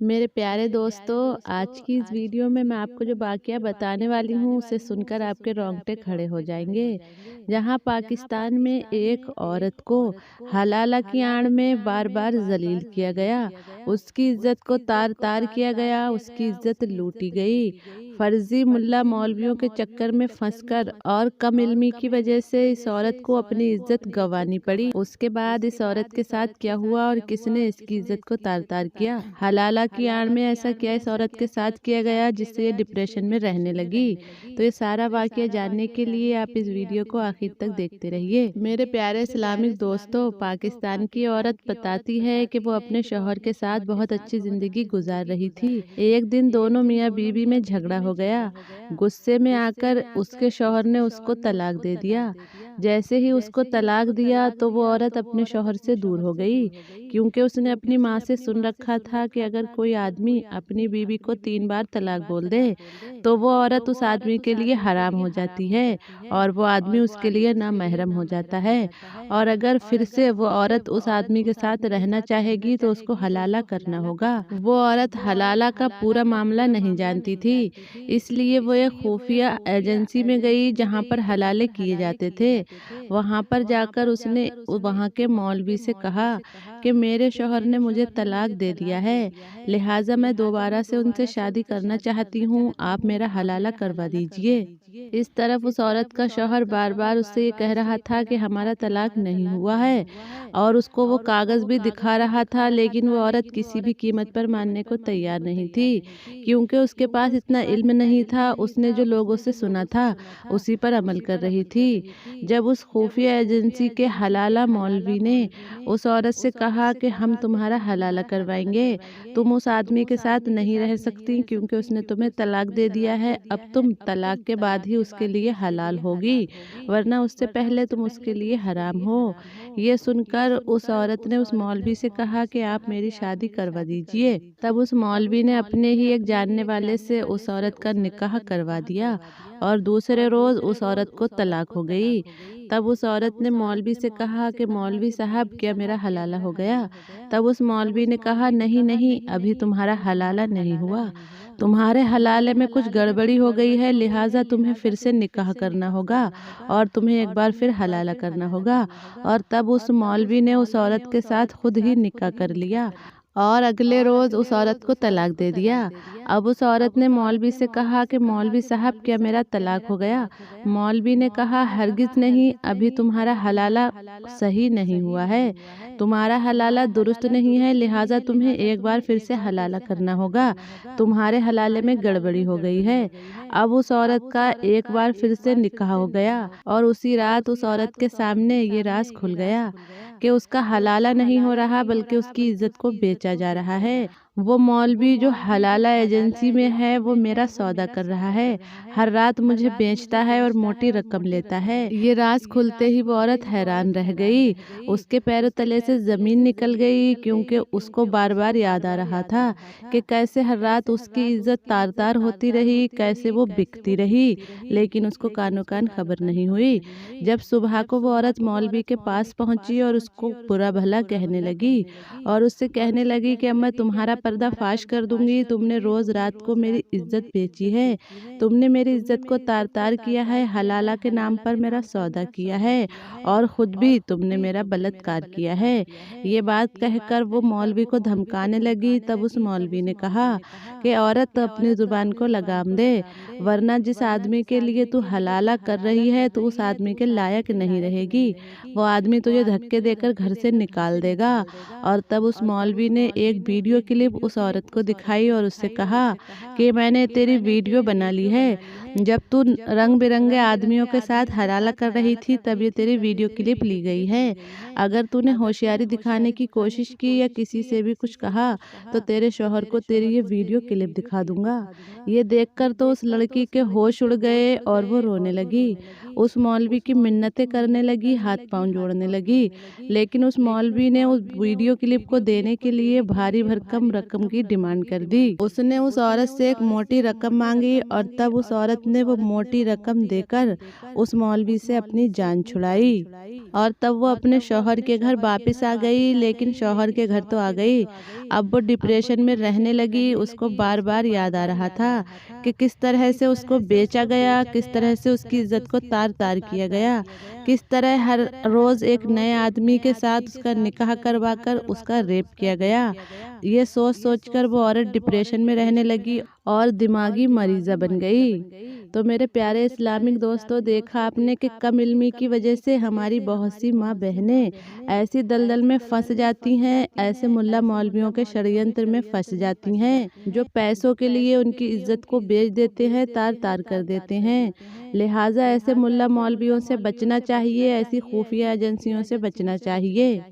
मेरे प्यारे दोस्तों, आज की इस वीडियो में मैं आपको जो वाक़या बताने वाली हूँ, उसे सुनकर आपके रोंगटे खड़े हो जाएँगे। जहाँ पाकिस्तान में एक औरत को हलाला की आड़ में बार-बार ज़लील किया गया, उसकी इज़्ज़त को तार-तार किया गया, उसकी इज़्ज़त लूटी गई। फ़र्ज़ी मुल्ला मौलवियों के चक्कर में फँसकर और कम इल्मी की वजह से इस औरत को अपनी इज़्ज़त गँवानी पड़ी। उसके बाद इस औरत के साथ क्या हुआ और किसने इसकी इज़्ज़त को तार-तार किया? हलाला की आड़ में ऐसा क्या इस औरत के साथ किया गया जिससे ये डिप्रेशन में रहने लगी? तो ये सारा वाक़या जानने के लिए आप इस वीडियो को आखिर तक देखते रहिए। मेरे प्यारे इस्लामिक दोस्तों, पाकिस्तान की औरत बताती है कि वो अपने शौहर के साथ बहुत अच्छी ज़िंदगी गुज़ार रही थी। एक दिन दोनों मियाँ-बीवी में झगड़ा हो गया। गुस्से में आकर उसके शौहर ने उसको तलाक दे दिया। जैसे ही उसको तलाक दिया तो वो औरत अपने शौहर से दूर हो गई, क्योंकि उसने अपनी माँ से सुन रखा था कि अगर कोई आदमी अपनी बीवी को 3 बार तलाक बोल दे तो वो औरत उस आदमी के लिए हराम हो जाती है और वो आदमी उसके लिए नामहरम हो जाता है। और अगर फिर से वो औरत उस आदमी के साथ रहना चाहेगी तो उसको हलाला करना होगा। वो औरत हलाला का पूरा मामला नहीं जानती थी, इसलिए वो एक खुफिया एजेंसी में गई जहाँ पर हलाले किए जाते थे। वहाँ पर जाकर उसने वहाँ के मौलवी से कहा कि मेरे शौहर ने मुझे तलाक दे दिया है, लिहाजा मैं दोबारा से उनसे शादी करना चाहती हूँ, आप मेरा हलाला करवा दीजिए। इस तरफ उस औरत का शौहर बार-बार उससे ये कह रहा था कि हमारा तलाक नहीं हुआ है और उसको वो कागज़ भी दिखा रहा था, लेकिन वो औरत किसी भी कीमत पर मानने को तैयार नहीं थी, क्योंकि उसके पास इतना इल्म नहीं था। उसने जो लोगों से सुना था, उसी पर अमल कर रही थी। जब उस खुफिया एजेंसी के हलाला मौलवी ने उस औरत से कहा कि हम तुम्हारा हलाला करवाएंगे, तुम उस आदमी के साथ नहीं रह सकती क्योंकि उसने तुम्हें तलाक दे दिया है, अब तुम तलाक के बाद ही उसके लिए हलाल होगी, वरना उससे पहले तुम उसके लिए हराम हो। ये सुनकर उस औरत ने उस मौलवी से कहा कि आप मेरी शादी करवा दीजिए। तब उस मौलवी ने अपने ही एक जानने वाले से उस औरत का निकाह करवा दिया और दूसरे रोज़ उस औरत को तलाक हो गई। तब उस औरत ने मौलवी से कहा कि मौलवी साहब, क्या मेरा हलाला हो गया? तब उस मौलवी ने कहा, नहीं नहीं, अभी तुम्हारा हलाला नहीं हुआ, तुम्हारे हलाले में कुछ गड़बड़ी हो गई है, लिहाजा तुम्हें फिर से निकाह करना होगा और तुम्हें एक बार फिर हलाला करना होगा। और तब उस मौलवी ने उस औरत के साथ खुद ही निकाह कर लिया और अगले रोज़ उस औरत को तलाक दे दिया। अब उस औरत ने मौलवी से कहा कि मौलवी साहब, क्या मेरा तलाक हो गया? मौलवी ने कहा, हरगिज़ नहीं, अभी तुम्हारा हलाला सही नहीं हुआ है, तुम्हारा हलाला दुरुस्त नहीं है, लिहाजा तुम्हें एक बार फिर से हलाला करना होगा, तुम्हारे हलाले में गड़बड़ी हो गई है। अब उस औरत का एक बार फिर से निकाह हो गया और उसी रात उस औरत के सामने ये राज खुल गया कि उसका हलाला नहीं हो रहा बल्कि उसकी इज्जत को बेचा जा रहा है। वो मौलवी जो हलाला एजेंसी में है वो मेरा सौदा कर रहा है, हर रात मुझे बेचता है और मोटी रकम लेता है। ये राज खुलते ही वो औरत हैरान रह गई, उसके पैरों तले से ज़मीन निकल गई, क्योंकि उसको बार बार याद आ रहा था कि कैसे हर रात उसकी इज्जत तार तार होती रही, कैसे वो बिकती रही, लेकिन उसको कानो कान खबर नहीं हुई। जब सुबह को वो औरत मौलवी के पास पहुंची और उसको बुरा भला कहने लगी और उससे कहने लगी कि अब मैं तुम्हारा पर्दाफाश कर दूंगी, तुमने रोज़ रात को मेरी इज्जत बेची है, तुमने मेरी इज्जत को तार तार किया है, हलाला के नाम पर मेरा सौदा किया है और ख़ुद भी तुमने मेरा बलात्कार किया है। ये बात कहकर वो मौलवी को धमकाने लगी। तब उस मौलवी ने कहा कि औरत, अपनी ज़ुबान को लगाम दे, वरना जिस आदमी के लिए तू हलाला कर रही है तो उस आदमी के लायक नहीं रहेगी, वो आदमी तुझे धक्के देकर घर से निकाल देगा। और तब उस मौलवी ने एक वीडियो क्लिप उस औरत को दिखाई और उससे कहा कि मैंने तेरी वीडियो बना ली है, जब तू रंग बिरंगे आदमियों के साथ हलाला कर रही थी तब ये तेरी वीडियो क्लिप ली गई है। अगर तूने होशियारी दिखाने की कोशिश की या किसी से भी कुछ कहा तो तेरे शौहर को तेरी ये वीडियो क्लिप दिखा दूंगा। ये देखकर तो उस लड़की के होश उड़ गए और वो रोने लगी। उस मौलवी की मिन्नतें करने लगी, हाथ पांव जोड़ने लगी, लेकिन उस मौलवी ने उस वीडियो क्लिप को देने के लिए भारी भरकम रकम की डिमांड कर दी। उसने उस औरत से एक मोटी रकम मांगी और तब उस औरत ने वो मोटी रकम देकर उस मौलवी से अपनी जान छुड़ाई और तब वो अपने शौहर के घर वापस आ गई। लेकिन शौहर के घर तो आ गई, अब वो डिप्रेशन में रहने लगी। उसको बार बार याद आ रहा था कि किस तरह से उसको बेचा गया, किस तरह से उसकी इज्जत को तार तार किया गया, किस तरह हर रोज़ एक नए आदमी के साथ उसका निकाह करवाकर उसका रेप किया गया। ये सोच सोच कर वो औरत डिप्रेशन में रहने लगी और दिमागी मरीज़ा बन गई। तो मेरे प्यारे इस्लामिक दोस्तों, देखा आपने कि कम इल्मी की वजह से हमारी बहुत सी माँ बहनें ऐसी दलदल में फंस जाती हैं, ऐसे मुल्ला मौलवियों के षड्यंत्र में फंस जाती हैं, जो पैसों के लिए उनकी इज्जत को बेच देते हैं, तार तार कर देते हैं। लिहाजा ऐसे मुल्ला मौलवियों से बचना चाहिए, ऐसी खुफिया एजेंसियों से बचना चाहिए।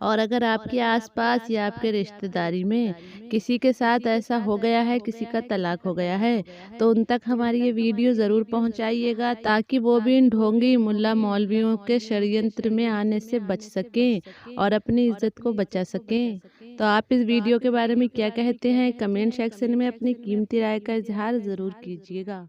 और अगर आपके आसपास या आपके रिश्तेदारी में किसी के साथ ऐसा हो गया है, किसी का तलाक हो गया है, तो उन तक हमारी ये वीडियो ज़रूर पहुंचाइएगा, ताकि वो भी इन ढोंगी मुल्ला मौलवियों के षड्यंत्र में आने से बच सकें और अपनी इज्जत को बचा सकें। तो आप इस वीडियो के बारे में क्या कहते हैं, कमेंट सेक्शन में अपनी कीमती राय का इजहार ज़रूर कीजिएगा।